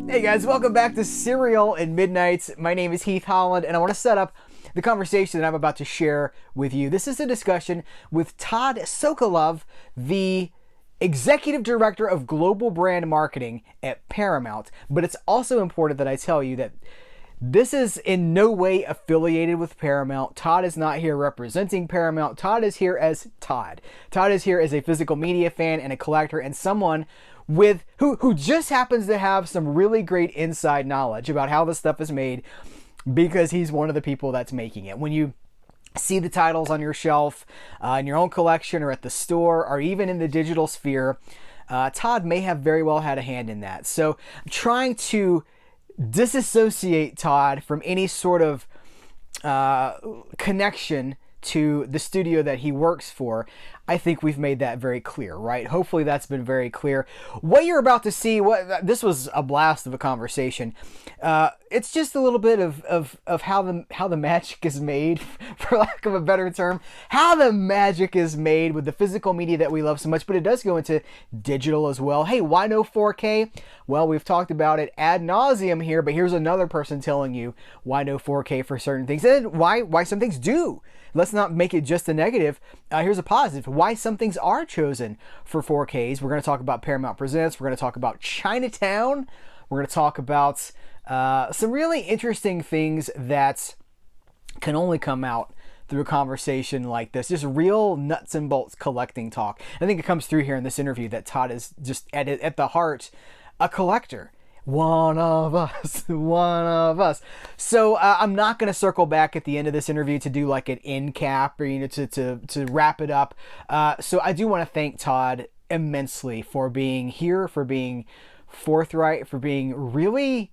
Hey guys, welcome back to Serial at Midnight. My name is Heath Holland, and I want to set up the conversation that I'm about to share with you. This is a discussion with Todd Sokolove, the Executive Director of Global Brand Marketing at Paramount. But it's also important that I tell you that this is in no way affiliated with Paramount. Todd is not here representing Paramount. Todd is here as Todd. Todd is here as a physical media fan and a collector and someone with who just happens to have some really great inside knowledge about how this stuff is made because he's one of the people that's making it. When you see the titles on your shelf, in your own collection or at the store or even in the digital sphere, Todd may have very well had a hand in that. So I'm trying to disassociate Todd from any sort of connection to the studio that he works for. I think we've made that very clear, right? Hopefully that's been very clear. What you're about to see, this was a blast of a conversation. It's just a little bit of how the magic is made, for lack of a better term, how the magic is made with the physical media that we love so much, but it does go into digital as well. Hey, why no 4K? Well, we've talked about it ad nauseum here, but here's another person telling you why no 4K for certain things and why some things do. Let's not make it just a negative. Here's a positive. Why some things are chosen for 4Ks. We're going to talk about Paramount Presents. We're going to talk about Chinatown. We're going to talk about some really interesting things that can only come out through a conversation like this. Just real nuts and bolts collecting talk. I think it comes through here in this interview that Todd is just at the heart a collector. One of us, one of us. So I'm not going to circle back at the end of this interview to do like an end cap or to wrap it up. So I do want to thank Todd immensely for being here, for being forthright, for being really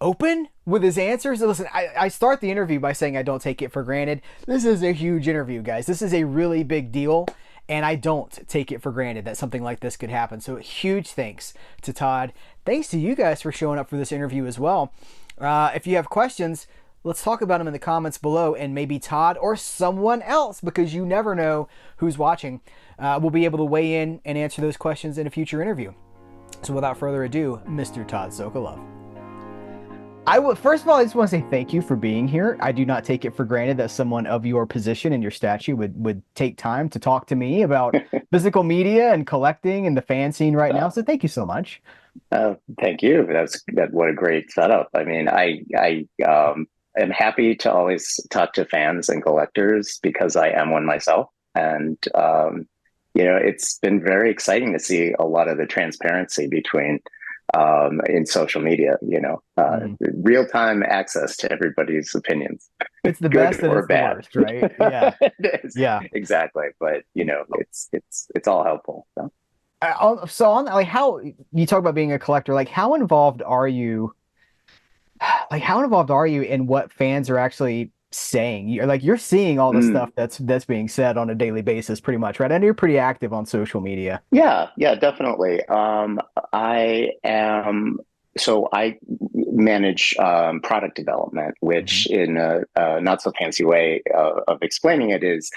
open with his answers. Listen, I start the interview by saying I don't take it for granted. This is a huge interview, guys. This is a really big deal. And I don't take it for granted that something like this could happen. So huge thanks to Todd. Thanks to you guys for showing up for this interview as well. If you have questions, let's talk about them in the comments below. And maybe Todd or someone else, because you never know who's watching, will be able to weigh in and answer those questions in a future interview. So without further ado, Mr. Todd Sokolove. First of all, I just want to say thank you for being here. I do not take it for granted that someone of your position and your stature would take time to talk to me about physical media and collecting and the fan scene right now. So thank you so much. Thank you. What a great setup. I mean, I am happy to always talk to fans and collectors because I am one myself. And, it's been very exciting to see a lot of the transparency between in social media, real-time access to everybody's opinions. It's the best and it's the worst, right? Yeah. It is. Yeah, exactly. But it's all helpful. So. So on like how you talk about being a collector, like how involved are you? Like how involved are you in what fans are actually saying? You're seeing all the stuff that's being said on a daily basis, pretty much, right? And you're pretty active on social media. Yeah, definitely. So I manage product development, which in a not so fancy way of explaining it is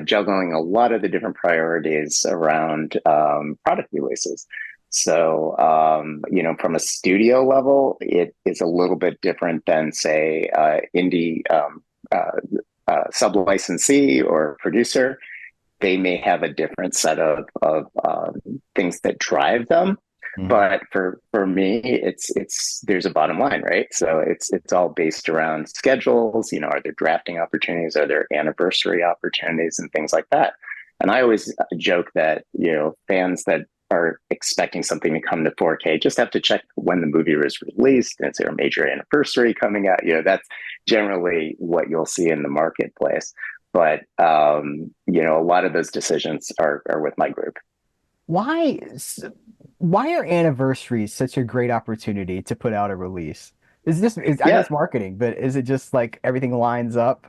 juggling a lot of the different priorities around product releases. So, from a studio level, it is a little bit different than, say, indie sub-licensee or producer. They may have a different set of things that drive them. But for me, there's a bottom line, right? So it's all based around schedules. Are there drafting opportunities? Are there anniversary opportunities and things like that? And I always joke that fans that are expecting something to come to 4K just have to check when the movie was released. And is there a major anniversary coming out? That's generally what you'll see in the marketplace. But a lot of those decisions are with my group. Why are anniversaries such a great opportunity to put out a release? I know it's marketing, but is it just like everything lines up?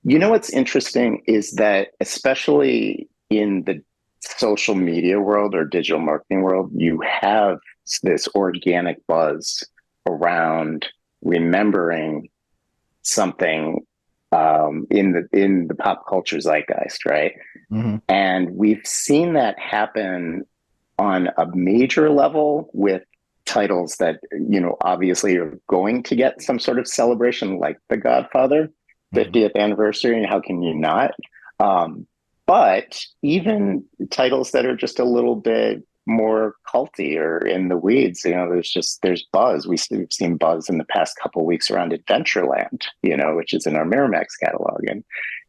What's interesting is that especially in the social media world or digital marketing world, you have this organic buzz around remembering something in the pop culture zeitgeist, right? And we've seen that happen on a major level with titles that, obviously are going to get some sort of celebration, like The Godfather, Mhm. 50th anniversary, and how can you not? Um, but even titles that are just a little bit more culty or in the weeds, there's buzz. We've seen buzz in the past couple of weeks around Adventureland, which is in our Miramax catalog,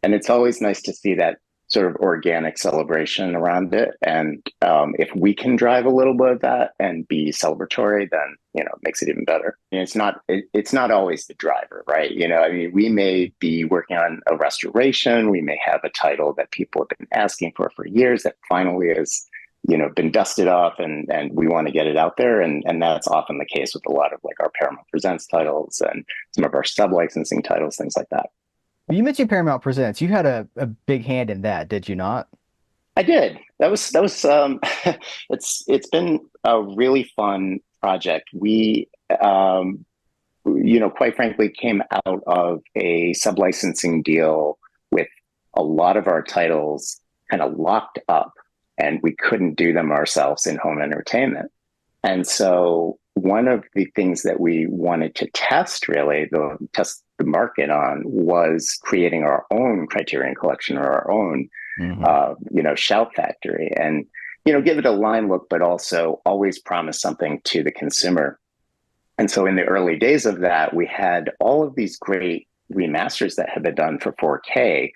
and it's always nice to see that sort of organic celebration around it. And if we can drive a little bit of that and be celebratory, then it makes it even better. It's not always the driver, right? I mean, we may be working on a restoration. We may have a title that people have been asking for years that finally has been dusted off, and we want to get it out there. And that's often the case with a lot of like our Paramount Presents titles and some of our sub licensing titles, things like that. You mentioned Paramount Presents. You had a big hand in that, did you not? I did. That was it's been a really fun project. We quite frankly came out of a sub-licensing deal with a lot of our titles kind of locked up, and we couldn't do them ourselves in home entertainment. And so one of the things that we wanted to test, really, test the market on, was creating our own Criterion Collection or our own, Hmm. Shout Factory, and give it a line look, but also always promise something to the consumer. And so in the early days of that, we had all of these great remasters that had been done for 4K.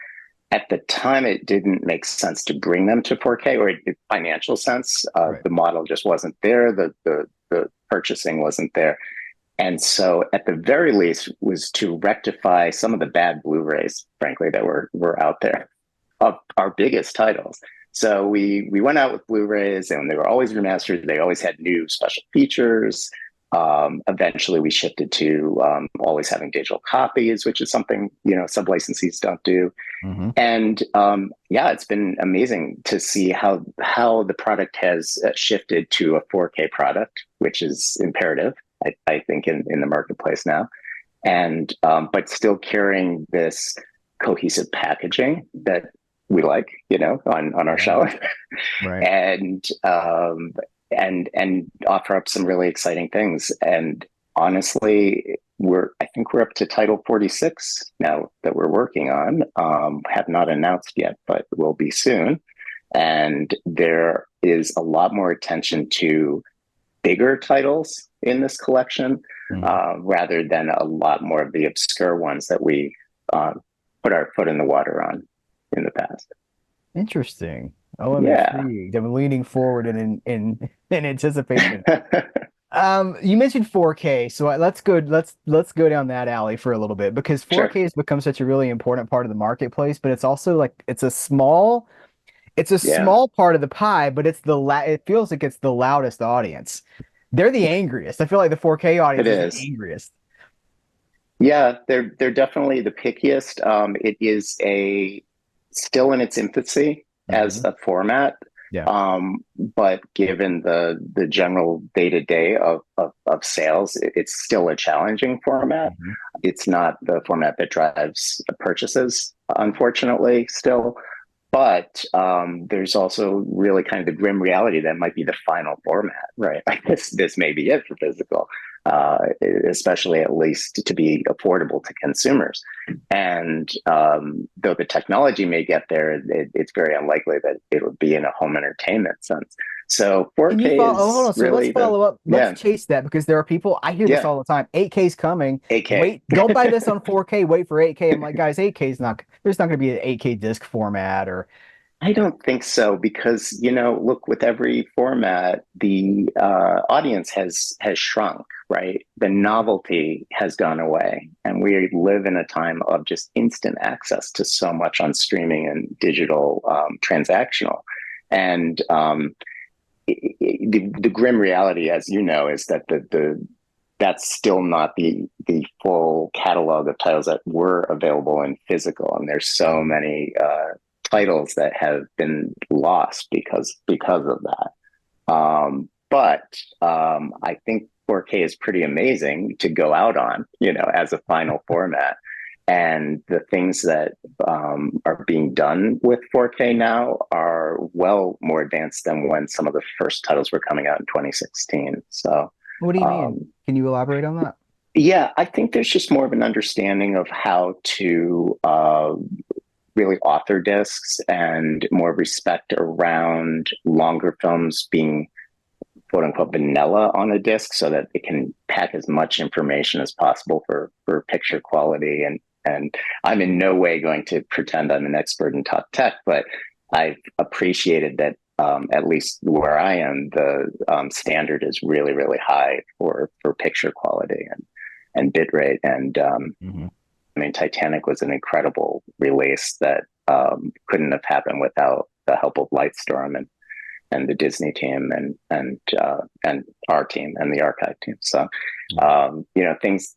At the time, it didn't make sense to bring them to 4K, or financial sense. Right. The model just wasn't there. The purchasing wasn't there. And so at the very least was to rectify some of the bad Blu-rays, frankly, that were out there of our biggest titles. So we went out with Blu-rays, and they were always remastered. They always had new special features. Eventually, we shifted to always having digital copies, which is something sub-licensees don't do. Hmm. And yeah, it's been amazing to see how the product has shifted to a 4K product, which is imperative, I think, in the marketplace now. And but still carrying this cohesive packaging that we like, on our Yeah. shelf, Right. and and offer up some really exciting things. And honestly, I think we're up to title 46 now that we're working on. Have not announced yet, but will be soon. And there is a lot more attention to bigger titles in this collection, Mhm. rather than a lot more of the obscure ones that we put our foot in the water on in the past. Interesting. Oh, I'm Yeah. intrigued. I'm leaning forward in anticipation. You mentioned 4K, so let's go down that alley for a little bit, because Sure. 4K has become such a really important part of the marketplace, but it's also like it's a Yeah, small part of the pie, but it feels like it's the loudest audience. They're the angriest. I feel like the 4K it audience is the is. angriest. Yeah, they're definitely the pickiest. It is a still in its infancy as Hmm. a format, Yeah. but given the general day to day of sales, it's still a challenging format. Hmm. It's not the format that drives purchases, unfortunately, still. But there's also really kind of the grim reality that might be the final format, right? Like this may be it for physical, uh, especially at least to be affordable to consumers. And though the technology may get there, it's very unlikely that it would be in a home entertainment sense. So Can you 4K follow? Oh, hold is on. So let's really the, follow up. Let's yeah, chase that, because there are people, I hear this yeah, all the time. 8K's coming. 8K. Wait, don't buy this on 4K. Wait for 8K. I'm like, guys, 8K's not, there's not going to be an 8K disc format or, I don't think so because look, with every format, the audience has shrunk, right? The novelty has gone away, and we live in a time of just instant access to so much on streaming and digital transactional. And the grim reality, as you know, is that the that's still not the full catalog of titles that were available in physical, and there's so many titles that have been lost because of that. But I think 4K is pretty amazing to go out on, as a final format. And the things that are being done with 4K now are well more advanced than when some of the first titles were coming out in 2016. So What do you mean? Um, Can you elaborate on that? yeah, I think there's just more of an understanding of how to really author discs and more respect around longer films being quote unquote vanilla on a disc so that it can pack as much information as possible for picture quality. And I'm in no way going to pretend I'm an expert in top tech, but I've appreciated that at least where I am, the standard is really, really high for picture quality and bit rate. And Hmm. I mean, Titanic was an incredible release that couldn't have happened without the help of Lightstorm and the Disney team and our team and the archive team. So you know, things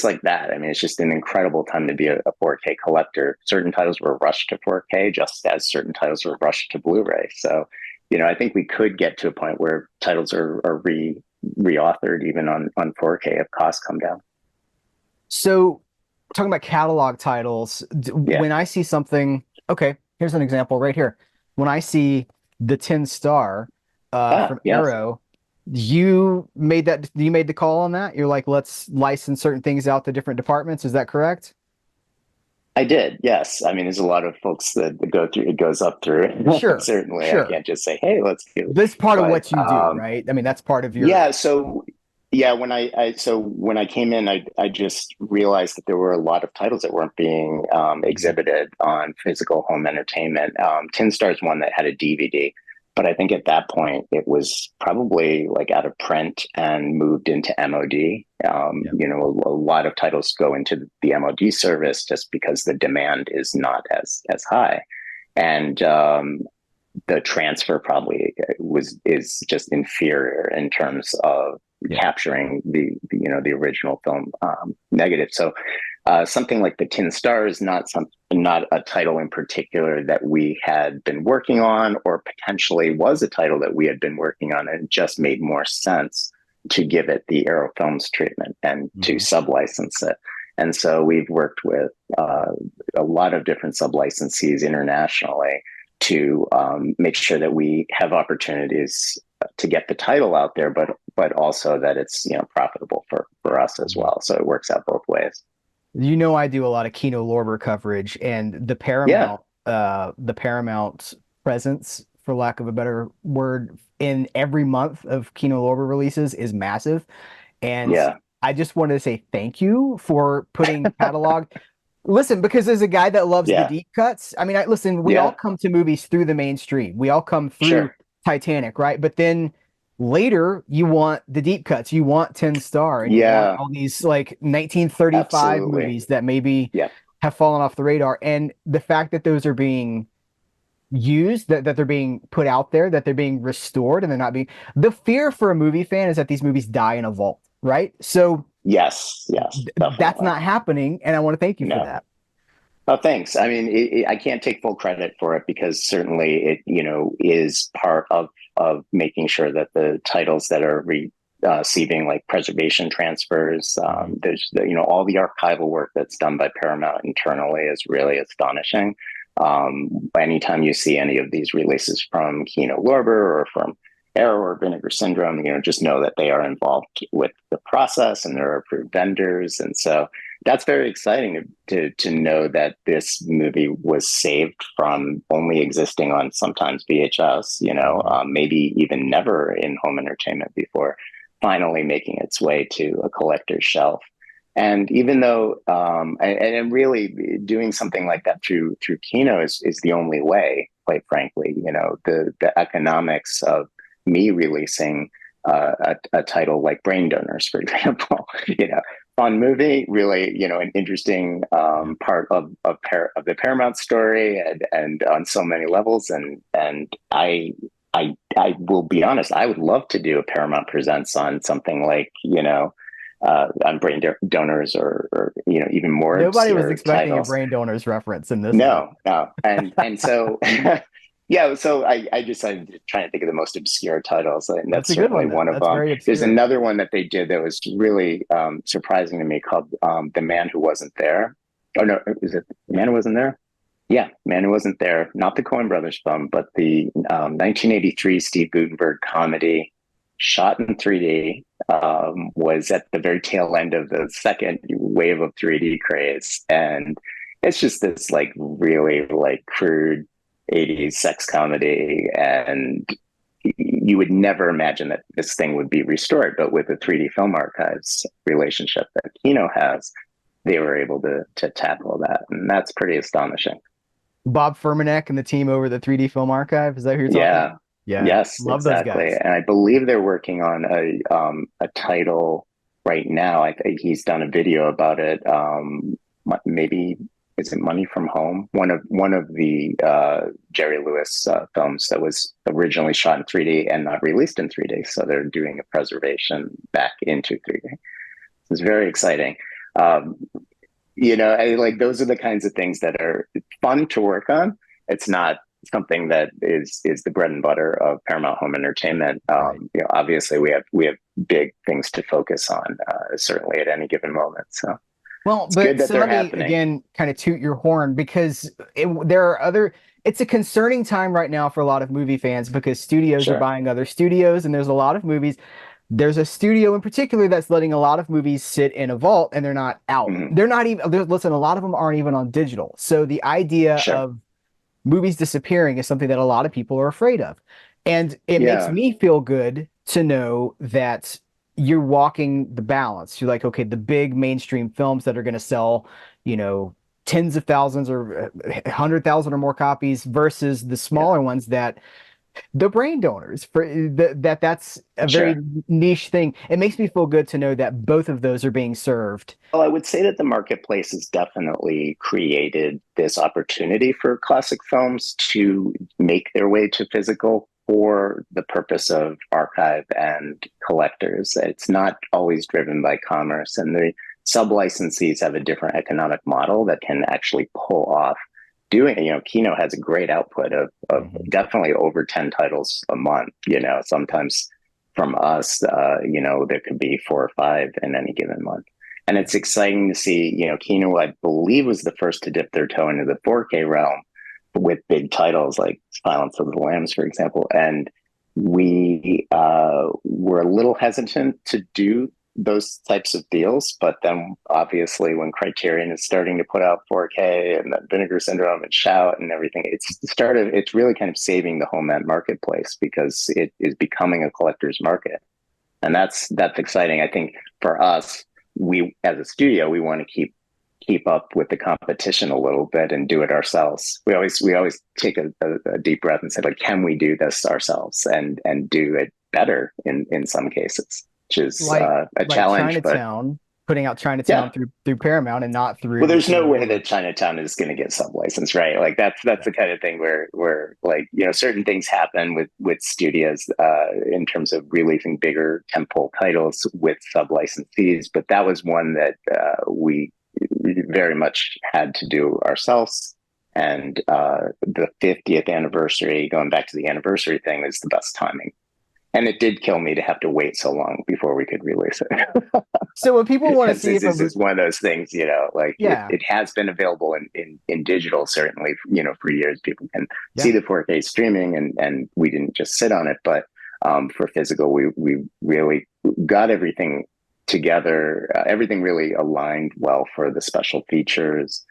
like that. I mean, it's just an incredible time to be a 4K collector. Certain titles were rushed to 4K, just as certain titles were rushed to Blu-ray. So, you know, I think we could get to a point where titles are reauthored even on 4K if costs come down. So, talking about catalog titles, Yeah. when I see something, okay, here's an example right here. When I see the 10 star Ah, from yes. Arrow, you made the call on that? You're like, let's license certain things out to different departments. Is that correct? I did, yes. I mean, there's a lot of folks that go through, it goes up through. Sure, Certainly, I sure. can't just say, hey, let's do it. That's part of But what you do, right? I mean, that's part of your. yeah, so yeah, when I came in, I just realized that there were a lot of titles that weren't being Mhm. exhibited on physical home entertainment. Tin Star's one that had a DVD, but I think at that point it was probably like out of print and moved into MOD. Yep. You know, a lot of titles go into the MOD service just because the demand is not as high, and the transfer probably is just inferior in terms of Yeah. capturing the you know the original film negative. So something like the Tin Star is not a title in particular that we had been working on, or potentially was a title that we had been working on, and it just made more sense to give it the Arrow Films treatment and to Hmm. sublicense it. And so we've worked with a lot of different sublicensees internationally to make sure that we have opportunities to get the title out there, but also that it's profitable for us as Hmm. well. So it works out both ways. You know, I do a lot of Kino Lorber coverage, and Yeah, The Paramount presence, for lack of a better word, in every month of Kino Lorber releases is massive. And yeah, I just wanted to say thank you for putting catalog. Listen, because as a guy that loves the yeah, deep cuts, I mean, listen, we all yeah. come to movies through the mainstream. We all come through Sure. Titanic, right? But then later, you want the deep cuts, you want 10 star, and you want Yeah, all these like 1935 absolutely. movies that maybe Yeah, have fallen off the radar. And the fact that those are being used, that they're being put out there, that they're being restored, and they're not being. The fear for a movie fan is that these movies die in a vault, right? So yes, yes, that's definitely. not happening, and I want to thank you for No. that. Oh, thanks. I mean, I can't take full credit for it because certainly it, is part of making sure that the titles that are receiving like preservation transfers, Mhm. there's all the archival work that's done by Paramount internally is really astonishing. Anytime you see any of these releases from Kino Lorber or from Arrow or Vinegar Syndrome, just know that they are involved with the process and they're approved vendors, and so that's very exciting to know that this movie was saved from only existing on sometimes VHS, Mhm. maybe even never in home entertainment before finally making its way to a collector's shelf. And even though, and really doing something like that through Kino is the only way, quite frankly, the economics of me releasing a title like Brain Donors, for example, fun movie, really, an interesting Yeah. part of the Paramount story, and on so many levels. And I will be honest, I would love to do a Paramount Presents on something like, on donors, or even more Nobody was obscure expecting a titles. brain donors reference in this movie. No, no, and so yeah, so I decided to try and think of the most obscure titles, and That's that's a good certainly one, though. one of That's them. very There's obscure. another one that they did that was really surprising to me called "The Man Who Wasn't There." Oh no, is it "The Man Who Wasn't There"? Yeah, "Man Who Wasn't There," not the Coen Brothers film, but the 1983 Steve Guttenberg comedy, shot in 3D. was at the very tail end of the second wave of 3D craze, and it's just this like really like crude 80s sex comedy, and you would never imagine that this thing would be restored, but with the 3D Film Archives relationship that Kino has, they were able to tackle that, and that's pretty astonishing. Bob Furmanek and the team over the 3D Film Archive. Is that who you're talking Yeah. about? Yeah, Yes, love those exactly. guys. And I believe they're working on a title right now. I think he's done a video about it. Maybe is it Money from Home? One of the Jerry Lewis films that was originally shot in 3D and not released in 3D. So they're doing a preservation back into 3D. It's very exciting. Um, like those are the kinds of things that are fun to work on. It's not something that is the bread and butter of Paramount Home Entertainment. Right. Obviously we have big things to focus on, certainly at any given moment. So Well, it's good but that so they're let me happening. again kind of toot your horn because there are other. It's a concerning time right now for a lot of movie fans because studios are Sure. buying other studios, and there's a lot of movies. There's a studio in particular that's letting a lot of movies sit in a vault and they're not out. Hmm. They're not even. Listen, a lot of them aren't even on digital. So the idea Sure. of movies disappearing is something that a lot of people are afraid of. And it makes Yeah. me feel good to know that you're walking the balance. You're like, okay, the big mainstream films that are going to sell, you know, tens of thousands or 100,000 or more copies versus the Yeah. smaller ones that the brain donors for that's a very Sure. niche thing. It makes me feel good to know that both of those are being served. Well, I would say that the marketplace has definitely created this opportunity for classic films to make their way to physical for the purpose of archive and collectors. It's not always driven by commerce, and the sub licensees have a different economic model that can actually pull off doing. Kino has a great output of Mhm. definitely over 10 titles a month. Sometimes from us, there could be four or five in any given month. And it's exciting to see, Kino, I believe, was the first to dip their toe into the 4K realm with big titles like Silence of the Lambs, for example. And we were a little hesitant to do those types of deals, but then obviously when Criterion is starting to put out 4K and then Vinegar Syndrome and Shout and everything, it's really kind of saving the home ed marketplace because it is becoming a collector's market. And that's exciting. I think for us, we as a studio, we want to keep up with the competition a little bit and do it ourselves. We always take a deep breath and say, like, can we do this ourselves and do it better in some cases, which is a Like challenge, but Chinatown, putting out Chinatown yeah. through Paramount and not Well, through, there's no way that Chinatown is going to get sub-licensed, right? Like that's yeah. the kind of thing where like certain things happen with studios in terms of releasing bigger tentpole titles with sub-licensees, but that was one that we very much had to do ourselves. And the 50th anniversary, going back to the anniversary thing, is the best timing. And it did kill me to have to wait so long before we could release it. So when people want to Because see this if a is one of those things, like yeah, it has been available in digital, certainly, for years. People can yeah, see the 4K streaming, and we didn't just sit on it, but for physical, we really got everything together. Everything really aligned well for the special features.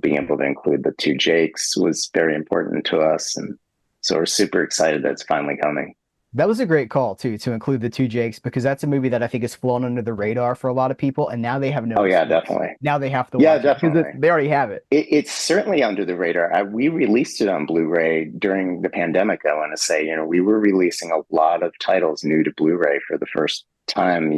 Being able to include the two Jakes was very important to us. And so we're super excited that it's finally coming. that was a great call too to include the two Jakes because that's a movie that I think has flown under the radar for a lot of people, and now they have no Oh, yeah, excuse. definitely. Now they have to Yeah, watch it because definitely. they already have it. It's certainly under the radar. We released it on Blu-ray during the pandemic. I want to say, we were releasing a lot of titles new to Blu-ray for the first time,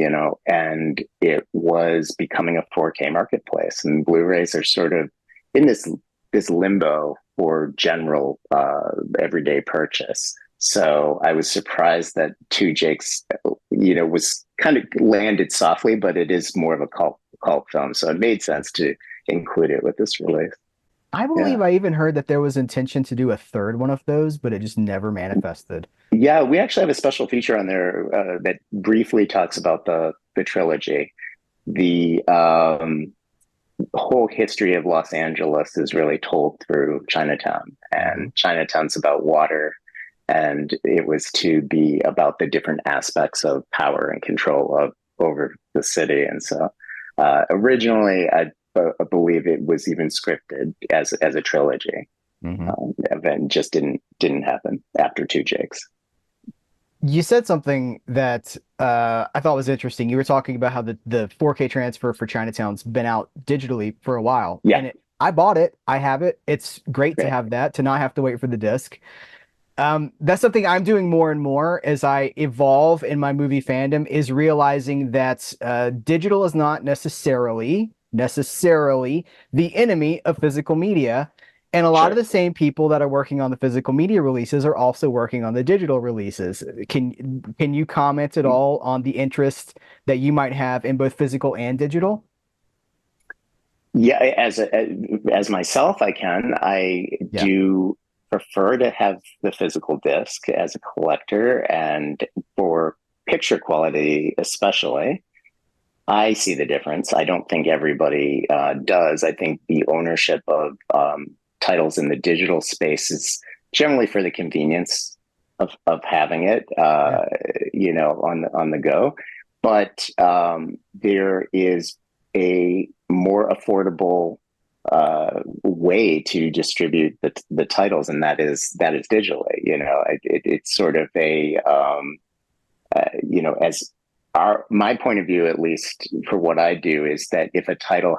and it was becoming a 4K marketplace. And Blu-rays are sort of in this limbo for general everyday purchase. So I was surprised that Two Jakes, was kind of landed softly, but it is more of a cult film. So it made sense to include it with this release. I believe Yeah. I even heard that there was intention to do a third one of those, but it just never manifested. Yeah, we actually have a special feature on there that briefly talks about the trilogy. The whole history of Los Angeles is really told through Chinatown, Mhm. and Chinatown's about water, and it was to be about the different aspects of power and control of over the city. And so originally, I believe it was even scripted as a trilogy. Hmm. Event just didn't happen after Two Jakes. You said something that I thought was interesting. You were talking about how the 4K transfer for Chinatown's been out digitally for a while, Yeah, and I bought it. I have it. It's great to great. have that, to not have to wait for the disc. That's something I'm doing more and more as I evolve in my movie fandom, is realizing that digital is not necessarily the enemy of physical media. And a lot of Sure. the same people that are working on the physical media releases are also working on the digital releases. Can you comment at all on the interest that you might have in both physical and digital? Yeah, as myself, I can. I Yeah. do prefer to have the physical disc as a collector, and for picture quality, especially. I see the difference. I don't think everybody does. I think the ownership of titles in the digital space is generally for the convenience of having it, Yeah. on the go. But there is a more affordable way to distribute the titles, and that is digitally. It's sort of as my point of view, at least for what I do, is that if a title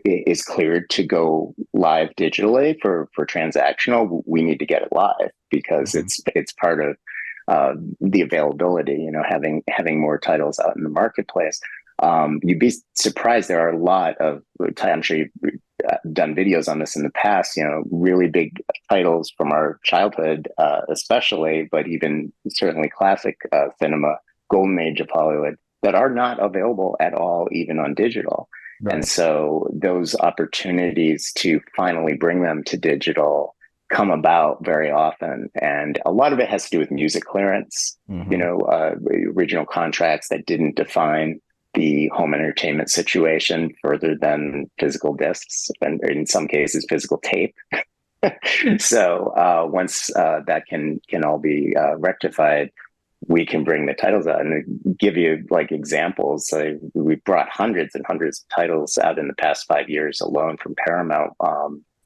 is cleared to go live digitally for transactional, we need to get it live because Mhm. it's part of the availability. Having more titles out in the marketplace. You'd be surprised. There are a lot of. I'm sure you've done videos on this in the past. Really big titles from our childhood, especially, but even certainly classic cinema, golden age of Hollywood, that are not available at all, even on digital. And Right. so those opportunities to finally bring them to digital come about very often. And a lot of it has to do with music clearance, Hmm. original contracts that didn't define the home entertainment situation further than physical discs, and in some cases, physical tape. So once that can all be rectified, we can bring the titles out and give you like examples. We brought hundreds and hundreds of titles out in the past 5 years alone from Paramount.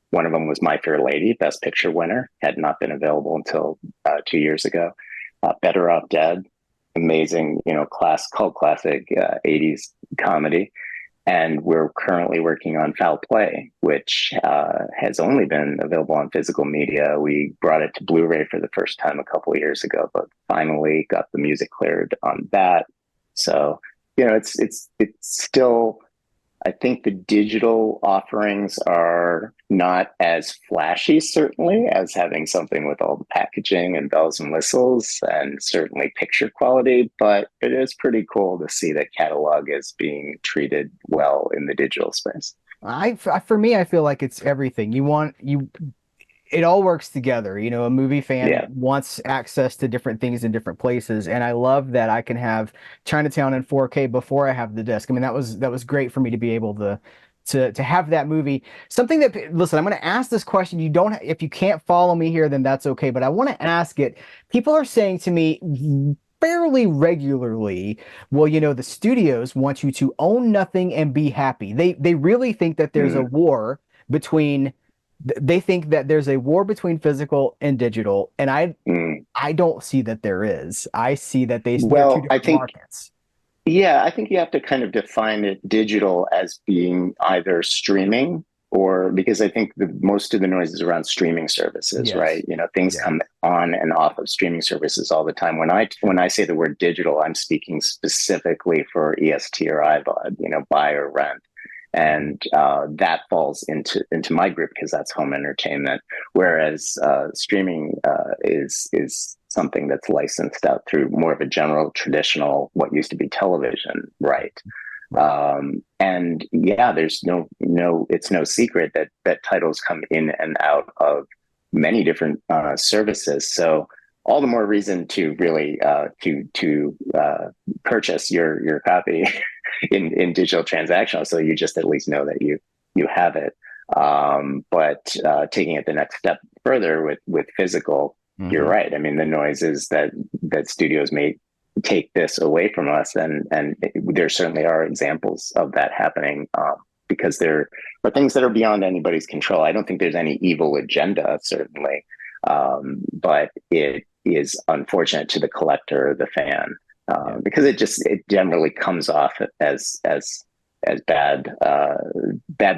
One of them was My Fair Lady, Best Picture winner, had not been available until 2 years ago. Better Off Dead, amazing, cult classic 80s comedy. And we're currently working on Foul Play, which has only been available on physical media. We brought it to Blu-ray for the first time a couple of years ago, but finally got the music cleared on that. So, it's still. I think the digital offerings are not as flashy, certainly, as having something with all the packaging and bells and whistles, and certainly picture quality. But it is pretty cool to see that catalog is being treated well in the digital space. For me, I feel like it's everything. It all works together. A movie fan Yeah. wants access to different things in different places, and I love that I can have Chinatown in 4K before I have the disc. I mean, that was great for me to be able to have that movie. Something that, listen, I'm going to ask this question. You don't, if you can't follow me here, then that's okay. But I want to ask it. People are saying to me fairly regularly, well, the studios want you to own nothing and be happy. They really think that there's a Mm. war between they think that there's a war between physical and digital, and Mm. I don't see that there is. I see that they're two Well, different markets. I think you have to kind of define it digital as being either streaming or because I think most of the noise is around streaming services, Yes. right? Things Yeah. come on and off of streaming services all the time. When I say the word digital, I'm speaking specifically for EST or iVOD, buy or rent. And that falls into my group because that's home entertainment. Whereas streaming is something that's licensed out through more of a general traditional what used to be television, right? Right. And yeah, there's no it's no secret that titles come in and out of many different services. So all the more reason to really to purchase your copy in digital transactional, so you just at least know that you have it. But taking it the next step further with physical, you're Hmm. right. I mean, the noise is that studios may take this away from us. And there certainly are examples of that happening, because there are things that are beyond anybody's control. I don't think there's any evil agenda, certainly, but it is unfortunate to the collector or the fan, because it generally comes off as bad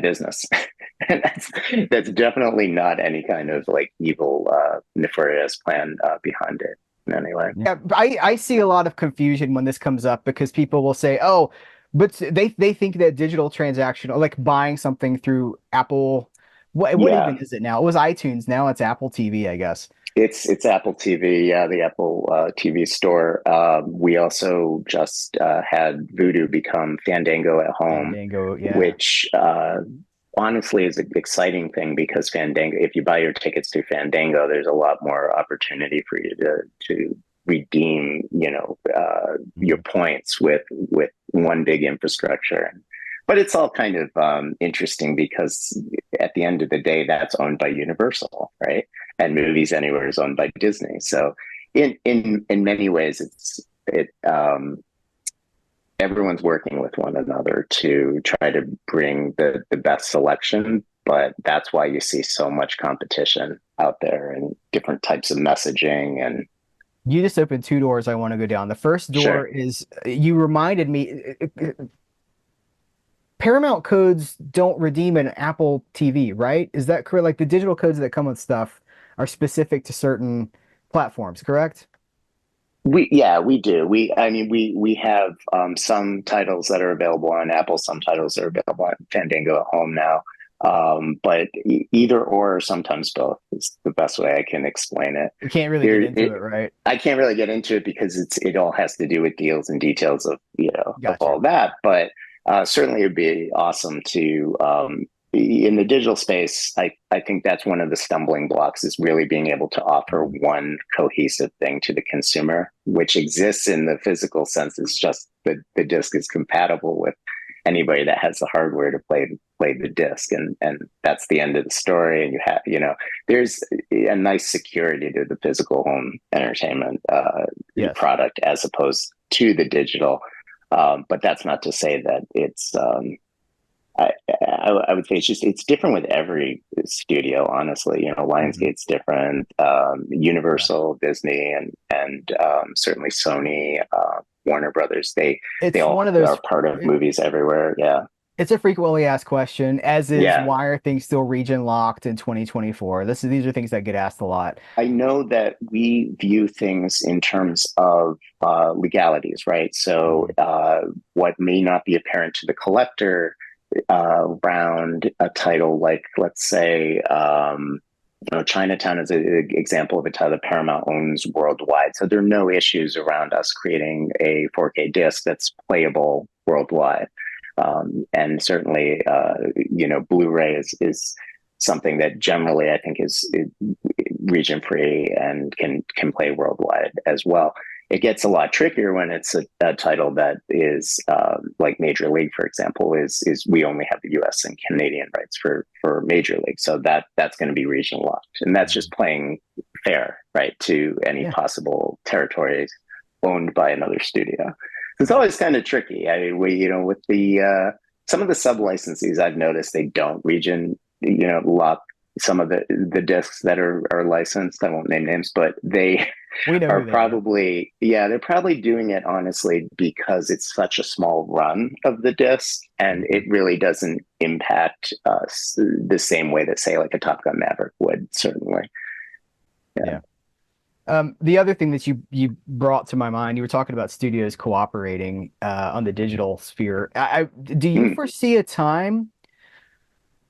business. And that's definitely not any kind of like evil, nefarious plan behind it in any way. Yeah, I see a lot of confusion when this comes up because people will say, "Oh, but they think that digital transaction, or like buying something through Apple, what Yeah, even is it now? It was iTunes, now it's Apple TV, I guess." it's Apple TV, yeah, the Apple TV store. We also just had Vudu become Fandango at Home, Fandango, yeah. which honestly is an exciting thing, because Fandango, if you buy your tickets through Fandango, there's a lot more opportunity for you to redeem, your points with one big infrastructure. But it's all kind of interesting, because at the end of the day, that's owned by Universal, right? And Movies Anywhere is owned by Disney. So in many ways, everyone's working with one another to try to bring the best selection. But that's why you see so much competition out there and different types of messaging. And You just opened two doors I want to go down. The first door sure, is, you reminded me, Paramount codes don't redeem an Apple TV, right? Is that correct? Like the digital codes that come with stuff are specific to certain platforms, correct? we do. We have some titles that are available on Apple, some titles that are available on Fandango at Home now. But either or, sometimes both, is the best way I can explain it. You can't really get into it, right? I can't really get into it because it all has to do with deals and details of of Gotcha. all that. But certainly, it would be awesome to, in the digital space. I think that's one of the stumbling blocks, is really being able to offer one cohesive thing to the consumer, which exists in the physical sense. It's just that the disc is compatible with anybody that has the hardware to play the disc, and that's the end of the story. And you have, there's a nice security to the physical home entertainment Yes. product as opposed to the digital. But that's not to say that it's I would say it's different with every studio, honestly. Lionsgate's different, Yeah. Universal, Disney, and certainly Sony, Warner Brothers. They It's all one of those, are part of Movies Everywhere. Yeah, it's a frequently asked question, as is yeah. why are things still region locked in 2024? These are things that get asked a lot. I know that we view things in terms of legalities, right? So Mhm. what may not be apparent to the collector around a title like, let's say, Chinatown is an example of a title that Paramount owns worldwide. So there are no issues around us creating a 4K disc that's playable worldwide. And certainly, Blu-ray is something that generally I think is region free and can play worldwide as well. It gets a lot trickier when it's a title that is like Major League, for example, is we only have the U.S. and Canadian rights for Major League, so that's going to be region locked, and that's just playing fair, right, to any Yeah. possible territories owned by another studio. It's always kind of tricky. I mean, with the some of the sub licensees, I've noticed they don't region, lock some of the discs that are licensed. I won't name names, but they We know are who they are. probably, yeah, they're probably doing it honestly because it's such a small run of the disc, and it Mhm. really doesn't impact us the same way that, say, like a Top Gun Maverick would, certainly. Yeah. Yeah. The other thing that you brought to my mind, you were talking about studios cooperating on the digital sphere. Do you Mm. foresee a time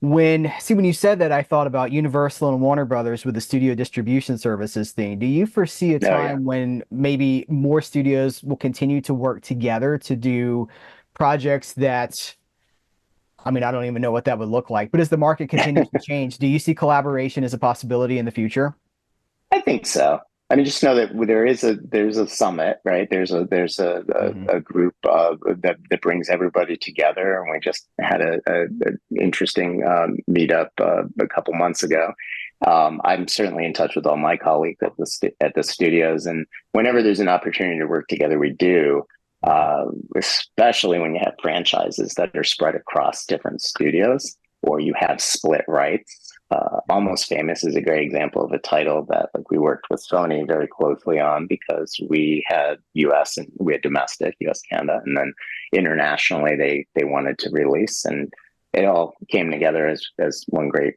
when you said that, I thought about Universal and Warner Brothers with the studio distribution services thing. Do you foresee a Oh, yeah. time when maybe more studios will continue to work together to do projects that, I mean, I don't even know what that would look like, but as the market continues to change, do you see collaboration as a possibility in the future? I think so. I mean, just know that there's a summit, right? Hmm. A group that brings everybody together, and we just had a interesting meetup a couple months ago. I'm certainly in touch with all my colleagues at the studios, and whenever there's an opportunity to work together, we do. Especially when you have franchises that are spread across different studios, or you have split rights. Almost Famous is a great example of a title that like we worked with Sony very closely on because we had U.S. and we had domestic U.S. Canada, and then internationally they wanted to release, and it all came together as one great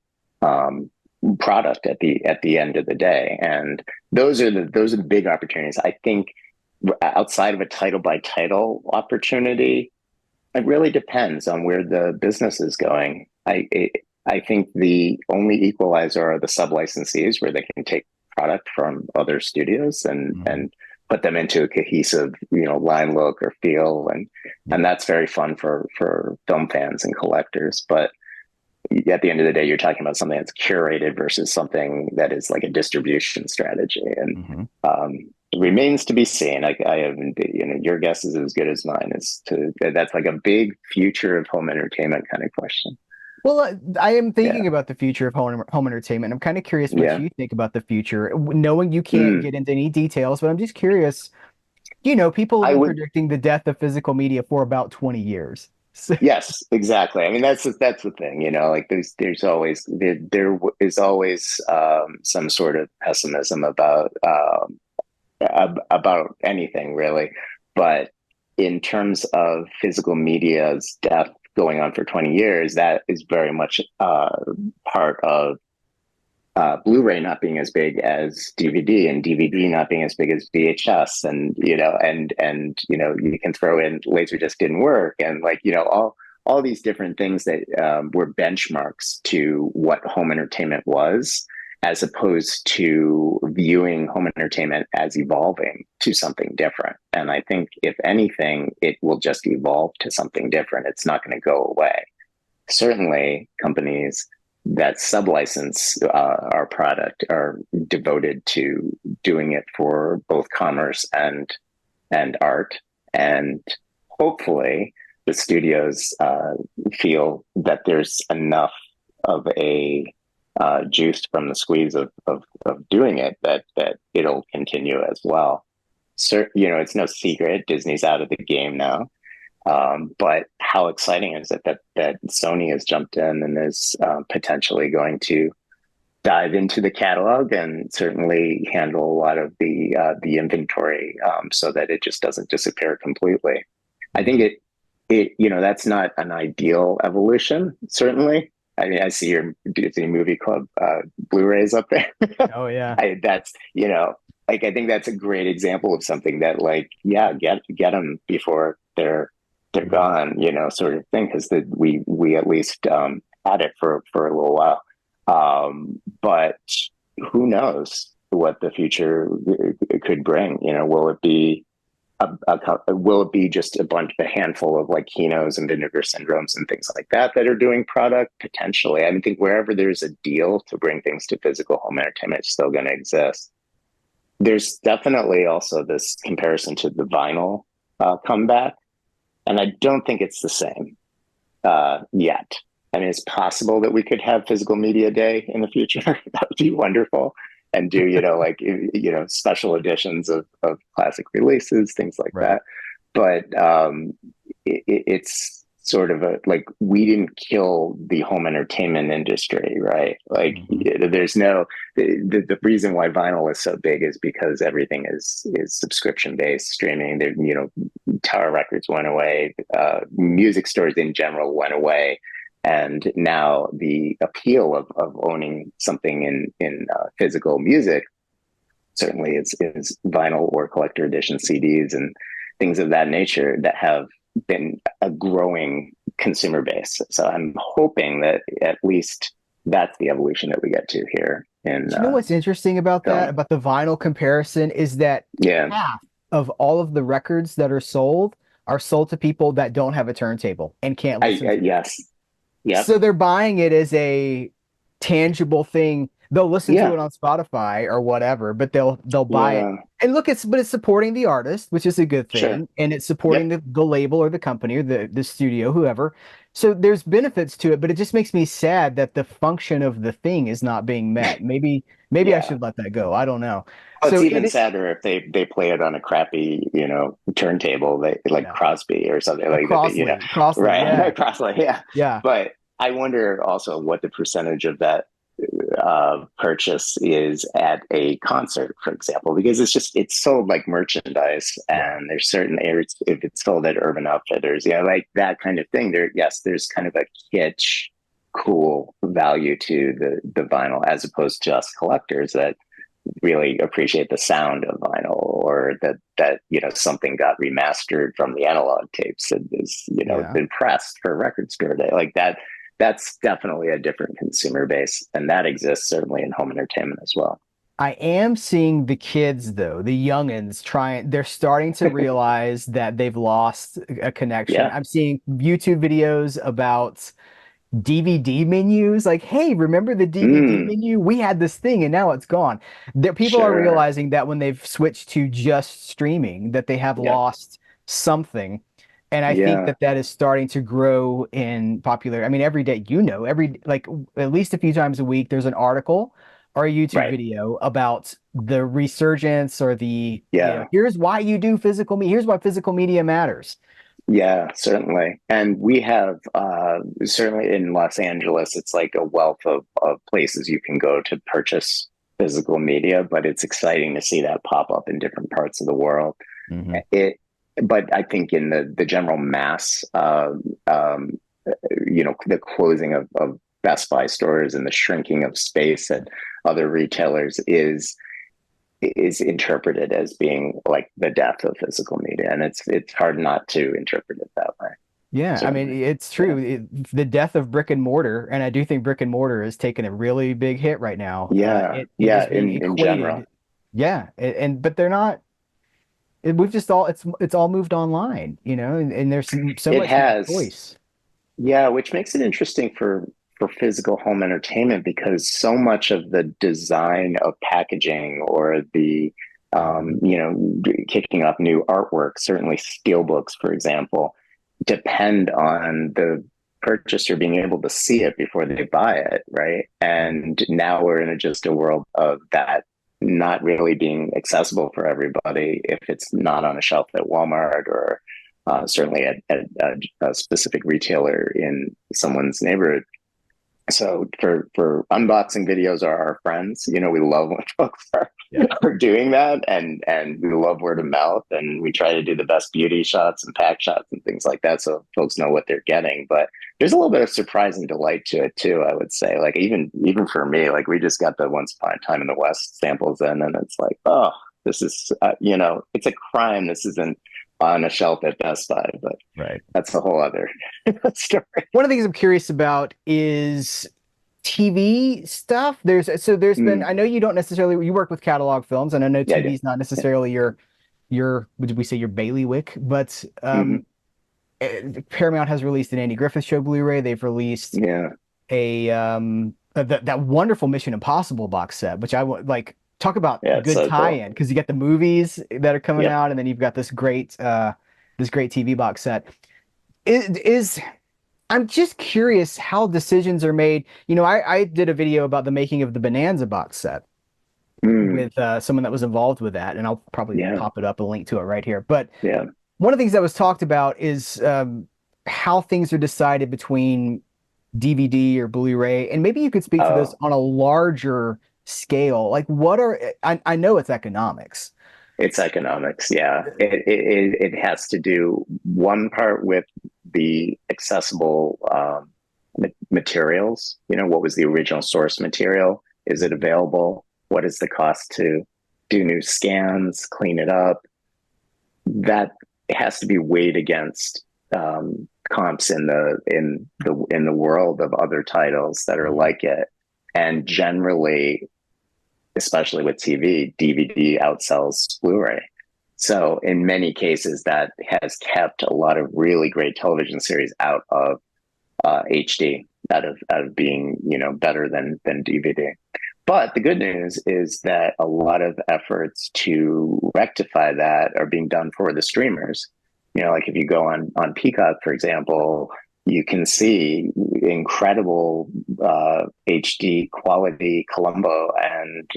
product at the end of the day. And those are the big opportunities. I think outside of a title by title opportunity, it really depends on where the business is going. I think the only equalizer are the sub licensees where they can take product from other studios and put them into a cohesive, line, look, or feel, and that's very fun for film fans and collectors. But at the end of the day, you're talking about something that's curated versus something that is like a distribution strategy, and it remains to be seen. I haven't, your guess is as good as mine. That's like a big future of home entertainment kind of question. Well, I am Yeah, thinking about the future of home entertainment. I'm kind of curious what yeah. you think about the future, knowing you can't Mm. get into any details, but I'm just curious. People have I been would. predicting the death of physical media for about 20 years. So, Yes, exactly. I mean, that's the thing, like there is always some sort of pessimism about anything really, but in terms of physical media's death going on for 20 years, that is very much part of Blu-ray not being as big as DVD, and DVD not being as big as VHS, and you can throw in Laserdisc didn't work, and all these different things that were benchmarks to what home entertainment was, as opposed to viewing home entertainment as evolving to something different. And I think if anything, it will just evolve to something different. It's not going to go away. Certainly, companies that sublicense our product are devoted to doing it for both commerce and art, and hopefully the studios feel that there's enough of a juice from the squeeze of doing it that it'll continue as well. So, it's no secret Disney's out of the game now. But how exciting is it that Sony has jumped in and is potentially going to dive into the catalog and certainly handle a lot of the inventory, so that it just doesn't disappear completely. I think that's not an ideal evolution. Certainly, I mean, I see your Disney Movie Club Blu-rays up there. oh yeah. That's like I think that's a great example of something that yeah, get them before they're gone, sort of thing, because we at least had it for a little while. But who knows what the future could bring? Will it be will it be just a handful of like Kinos and Vinegar Syndromes and things like that are doing product? Potentially. I think wherever there's a deal to bring things to physical home entertainment, it's still going to exist. There's definitely also this comparison to the vinyl comeback, and I don't think it's the same yet. I mean, it's possible that we could have physical media day in the future. That would be wonderful. And do, special editions of classic releases, things like Right. that. But it's sort of we didn't kill the home entertainment industry, right? There's the reason why vinyl is so big is because everything is subscription based streaming. There, Tower Records went away, music stores in general went away, and now the appeal of owning something in physical music certainly is vinyl or collector edition CDs and things of that nature that have been a growing consumer base. So I'm hoping that at least that's the evolution that we get to here in Do you know what's interesting about that, film. about the vinyl comparison, is that Yeah, half of all of the records that are sold to people that don't have a turntable and can't listen I to it. yes, yep, So they're buying it as a tangible thing They'll listen to Yeah, it on Spotify or whatever, but they'll buy it. yeah, And look, it's supporting the artist, which is a good sure. thing, and it's supporting Yep. the label or the company or the studio, whoever. So there's benefits to it, but it just makes me sad that the function of the thing is not being met. Maybe I Yeah. should let that go. I don't know. Well, it's So even sadder if they play it on a crappy, turntable, like yeah, Crosby or something a like that, Crossley, yeah, right? Crosby, yeah. yeah, But I wonder also what the percentage of that purchase is at a concert, for example, because it's sold like merchandise, yeah. and there's certain areas if it's sold at Urban Outfitters, yeah, like that kind of thing. Yes, there's kind of a kitsch, cool value to the vinyl as opposed to us collectors that really appreciate the sound of vinyl, or that something got remastered from the analog tapes and is Yeah. been pressed for record store day like that. That's definitely a different consumer base, and that exists certainly in home entertainment as well. I am seeing the kids though, the youngins they're starting to realize that they've lost a connection. Yeah. I'm seeing YouTube videos about DVD menus, like, hey, remember the DVD Mm, menu? We had this thing and now it's gone. There, people are sure. realizing that when they've switched to just streaming, that they have Yep. lost something. And I think Yeah. that that is starting to grow in popular. I mean, every day, like at least a few times a week, there's an article or a YouTube Right. video about the resurgence or Yeah. here's why you do physical media. Here's why physical media matters. Yeah, certainly. And we have certainly in Los Angeles, it's like a wealth of places you can go to purchase physical media, but it's exciting to see that pop up in different parts of the world. Hmm. It, but I think in the general mass, the closing of Best Buy stores and the shrinking of space at other retailers is interpreted as being like the death of physical media, and it's hard not to interpret it that way. Yeah, I mean, Certainly, it's yeah, true. The death of brick and mortar, and I do think brick and mortar is taking a really big hit right now. yeah, It yeah. is being In general, equated, yeah, and but they're not. We've just all it's all moved online, and there's so it much more has, choice. yeah, which makes it interesting for physical home entertainment because so much of the design of packaging or the kicking off new artwork, certainly steelbooks, for example, depend on the purchaser being able to see it before they buy it, right? And now we're in just a world of that not really being accessible for everybody if it's not on a shelf at Walmart or certainly at a specific retailer in someone's neighborhood. So for unboxing videos are our friends. We love when folks Yeah. are doing that, and we love word of mouth, and we try to do the best beauty shots and pack shots and things like that, so folks know what they're getting. But there's a little bit of surprise and delight to it too. I would say, like even for me, like we just got the Once Upon a Time in the West samples in, and it's like, oh, this is it's a crime. This isn't on a shelf at Best Buy, but Right. that's a whole other story. One of the things I'm curious about is TV stuff. There's been, Mm, I know you don't necessarily you work with catalog films, and I know yeah, I do. TV is not Yeah. necessarily your would we say your bailiwick, but Hmm. Paramount has released an Andy Griffith Show Blu-ray. They've released Yeah. that wonderful Mission Impossible box set, which I would like talk about Yeah, it's good so cool. tie-in because you get the movies that are coming Yep. out, and then you've got this great TV box set. Is I'm just curious how decisions are made. I did a video about the making of the Bonanza box set Mm, with someone that was involved with that, and I'll probably yeah. pop it up a link to it right here. But Yeah. one of the things that was talked about is how things are decided between DVD or Blu-ray, and maybe you could speak to this Oh, on a larger scale. Like, I know it's economics. it's economics. Yeah. It has to do one part with the accessible materials. What was the original source material? Is it available? What is the cost to do new scans, clean it up? That has to be weighed against comps in the world of other titles that are Mhm. like it, and generally, especially with TV, DVD outsells Blu-ray. So in many cases, that has kept a lot of really great television series out of HD, out of being better than DVD. But the good news is that a lot of efforts to rectify that are being done for the streamers. Like if you go on Peacock, for example, you can see incredible HD quality Columbo and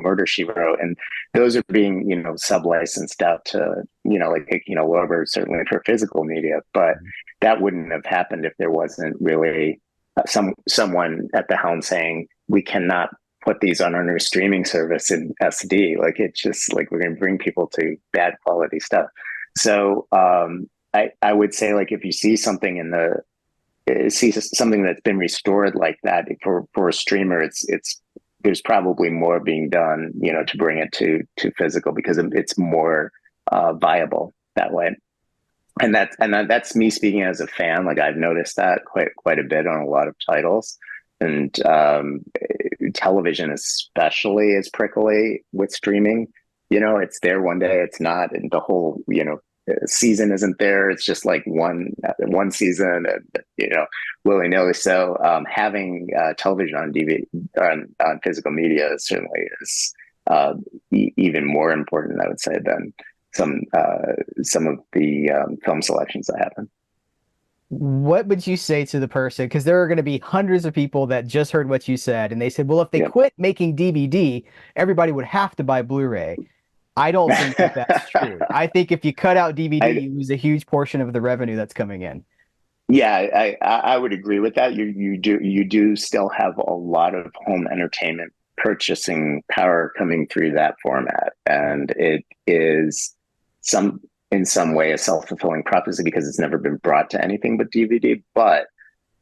Murder She Wrote, and those are being sub-licensed out to Warburg, certainly for physical media, but that wouldn't have happened if there wasn't really someone at the helm saying we cannot put these on our streaming service in SD. Like it's just like we're going to bring people to bad quality stuff. So I would say like if you see something that's been restored like that for a streamer, it's there's probably more being done, to bring it to physical because it's more viable that way. And that's me speaking as a fan. Like I've noticed that quite a bit on a lot of titles, and television especially is prickly with streaming. It's there one day, it's not, and the whole season isn't there. It's just like one season, and willy nilly. So having television on DVD on physical media certainly is even more important, I would say, than some of the film selections that happen. What would you say to the person? Because there are going to be hundreds of people that just heard what you said, and they said, well, if they quit making DVD, everybody would have to buy Blu-ray. I don't think that that's true. I think if you cut out DVD, you lose a huge portion of the revenue that's coming in. Yeah, I would agree with that. You do still have a lot of home entertainment purchasing power coming through that format, and it is in some way a self-fulfilling prophecy because it's never been brought to anything but DVD. But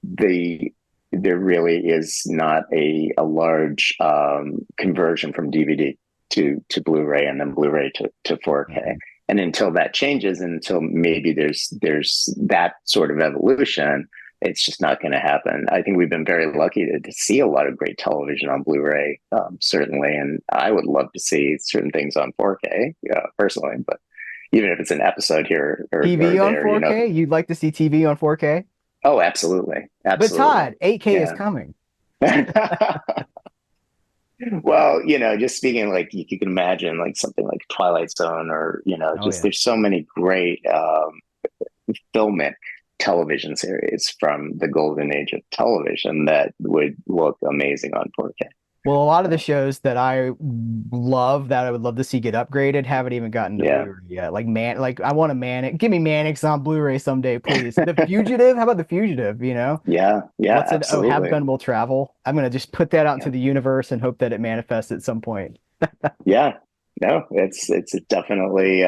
there really is not a large conversion from DVD to Blu-ray and then Blu-ray to 4K. And until that changes, until maybe there's that sort of evolution, it's just not going to happen. I think we've been very lucky to see a lot of great television on Blu-ray, certainly. And I would love to see certain things on 4K, personally. But even if it's an episode here or TV or on there, 4K? You'd like to see TV on 4K? Oh, absolutely. But Todd, 8K is coming. Well, just speaking like you can imagine like something like Twilight Zone or, there's so many great filmic television series from the golden age of television that would look amazing on 4K. Well, a lot of the shows that I love that I would love to see get upgraded haven't even gotten to Blu-ray yet. Like I want a Mannix. Give me Mannix on Blu-ray someday, please. The Fugitive. How about The Fugitive? Yeah, absolutely. Have Gun Will Travel. I'm gonna just put that out into the universe and hope that it manifests at some point. Yeah, no, it's definitely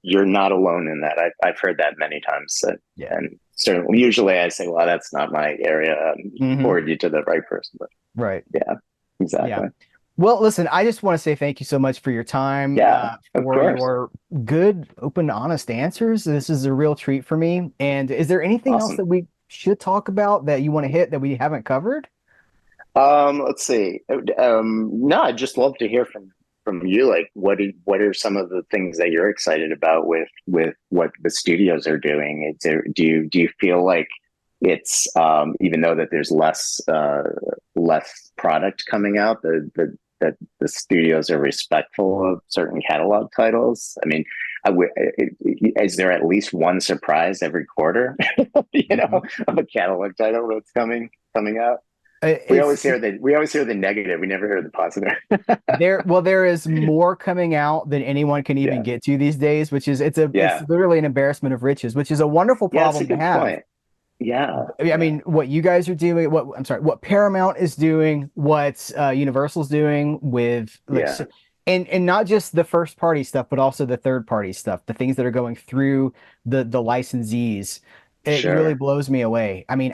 you're not alone in that. I've heard that many times. And certainly, usually I say, well, that's not my area. Forward you to the right person. But right. Yeah, exactly. Yeah. Well, listen, I just want to say thank you so much for your time. For your good, open, honest answers. This is a real treat for me. And is there anything else that we should talk about that you want to hit that we haven't covered? Let's see. No, I'd just love to hear from you. Like, what are some of the things that you're excited about with what the studios are doing? Do you feel like it's even though that there's less product coming out, that the studios are respectful of certain catalog titles? I mean, is there at least one surprise every quarter, of a catalog title that's coming out? We always hear the negative. We never hear the positive. There is more coming out than anyone can even get to these days, which is it's literally an embarrassment of riches, which is a wonderful problem to have. Point. Yeah. I mean, what you guys are doing, what Paramount is doing, what Universal's doing with and not just the first party stuff, but also the third party stuff, the things that are going through the licensees. It really blows me away. I mean,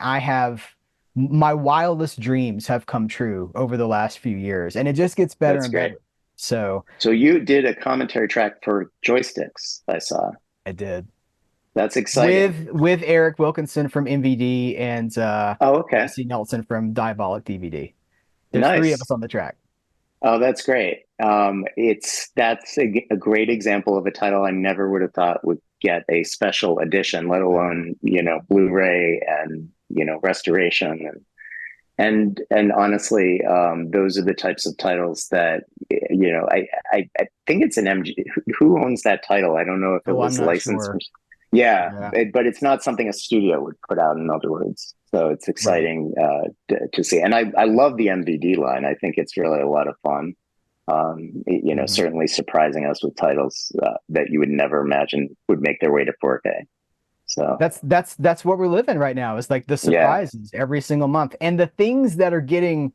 my wildest dreams have come true over the last few years, and it just gets better and better. So you did a commentary track for Joysticks, I saw. I did. That's exciting. With Eric Wilkinson from MVD and Jesse Nelson from Diabolic DVD. There's 3 of us on the track. Oh, that's great. That's a great example of a title I never would have thought would get a special edition, let alone Blu-ray and restoration. And honestly, those are the types of titles that I think it's an MG. Who owns that title? I don't know if it Oh, I'm was not licensed. sure. Yeah, Yeah. but it's not something a studio would put out. In other words, so it's Right. exciting to see. And I love the MVD line. I think it's really a lot of fun. Mhm. Certainly surprising us with titles that you would never imagine would make their way to 4K. So That's what we're living right now. Is like the yeah. surprises every single month, and the things that are getting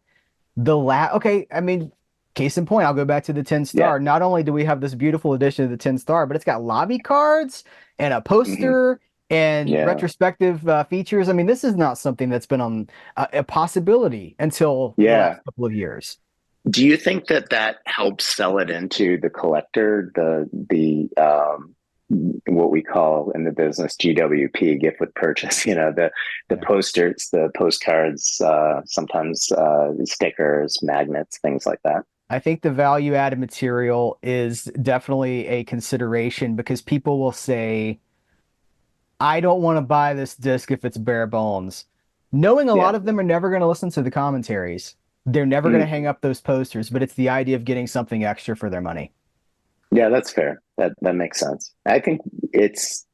okay, I mean, case in point, I'll go back to the 10 Yeah. star. Not only do we have this beautiful edition of the 10 star, but it's got lobby cards and a Hmm. poster and Yeah. retrospective features. I mean, this is not something that's been on a possibility until the Yeah. last couple of years. Do you think that that helps sell it into the collector, the what we call in the business GWP, gift with purchase? The Yeah. posters, the postcards, sometimes stickers, magnets, things like that. I think the value added material is definitely a consideration because people will say, I don't want to buy this disc if it's bare bones. Knowing a lot Yeah. of them are never going to listen to the commentaries. They're never going to Mm. hang up those posters, but it's the idea of getting something extra for their money. Yeah, that's fair. That makes sense. I think it's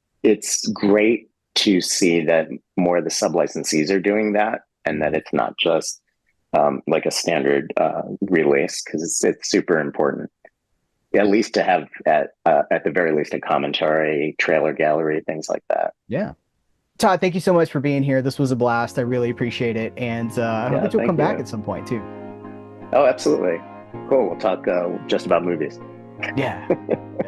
great to see that more of the sub licensees are doing that, and that Mhm. it's not just like a standard release, because it's super important. At least to have at the very least a commentary, trailer gallery, things like that. Yeah. Todd, thank you so much for being here. This was a blast. I really appreciate it. And I hope Yeah, that you'll come thank back you. at some point too. Oh, absolutely. Cool. We'll talk just about movies. Yeah. Yeah.